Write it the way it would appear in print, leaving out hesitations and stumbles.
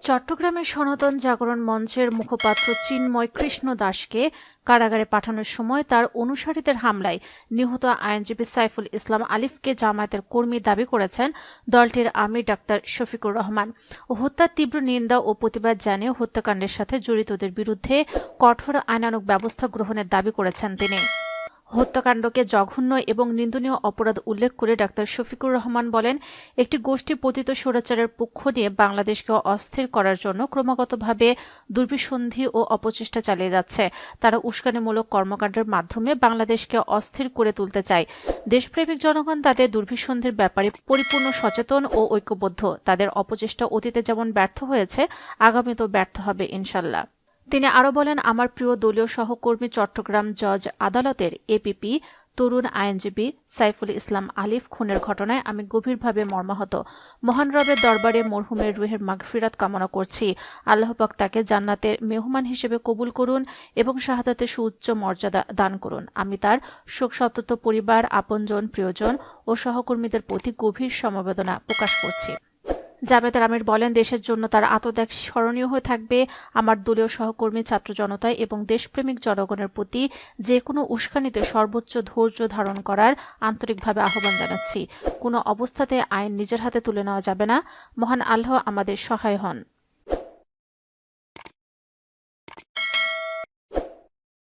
চট্টগ্রামের সনাতন জাগরণ মঞ্চের মুখপাত্র চিন্ময় কৃষ্ণ দাসকে কারাগারে পাঠানোর সময় তার অনুসারীদের হামলায় নিহত আইনজীবী সাইফুল ইসলাম আলিফকে জামায়াতের কর্মী দাবি করেছেন দলটির আমির ডাক্তার শফিকুর রহমান। হত্যার তীব্র নিন্দা ও প্রতিবাদ জানিয়ে হত্যাকাণ্ডের সাথে জড়িতদের বিরুদ্ধে কঠোর আইনানুগ ব্যবস্থা গ্রহণের দাবি করেছেন তিনি। হত্যাকাণ্ডকে জঘন্য এবং নিন্দনীয় অপরাধ উল্লেখ করে ডাক্তার শফিকুর রহমান বলেন, একটি গোষ্ঠী পতিত স্বৈরাচারের পক্ষ নিয়ে বাংলাদেশকে অস্থির করার জন্য ক্রমাগতভাবে দুর্বিসন্ধি ও অপচেষ্টা চালিয়ে যাচ্ছে। তারা উস্কানিমূলক কর্মকাণ্ডের মাধ্যমে বাংলাদেশকে অস্থির করে তুলতে চায়। দেশপ্রেমিক জনগণ তাদের দুর্বিসন্ধির ব্যাপারে পরিপূর্ণ সচেতন ও ঐক্যবদ্ধ। তাদের অপচেষ্টা অতীতে যেমন ব্যর্থ হয়েছে, আগামীতেও ব্যর্থ হবে ইনশাল্লাহ। তিনি আরও বলেন, আমার প্রিয় দলীয় সহকর্মী চট্টগ্রাম জজ আদালতের এপিপি তরুণ আইনজীবী সাইফুল ইসলাম আলিফ খুনের ঘটনায় আমি গভীরভাবে মর্মাহত। মহান রবের দরবারে মরহুমের রুহের মাগফিরাত কামনা করছি। আল্লাহ পাক তাকে জান্নাতের মেহমান হিসেবে কবুল করুন এবং শাহাদাতের সুউচ্চ মর্যাদা দান করুন। আমি তার শোকসন্তপ্ত পরিবার, আপনজন, প্রিয়জন ও সহকর্মীদের প্রতি গভীর সমবেদনা প্রকাশ করছি। জাবেদ আমির বলেন, দেশের জন্য তার আত্মত্যাগ স্মরণীয় হয়ে থাকবে। আমার দলীয় সহকর্মী, ছাত্র জনতা এবং দেশপ্রেমিক জনগণের প্রতি যে কোনো উস্কানিতে সর্বোচ্চ ধৈর্য ধারণ করার আন্তরিকভাবে আহ্বান জানাচ্ছি। কোনো অবস্থাতে আইন নিজের হাতে তুলে নেওয়া যাবে না। মহান আল্লাহ আমাদের সহায় হন।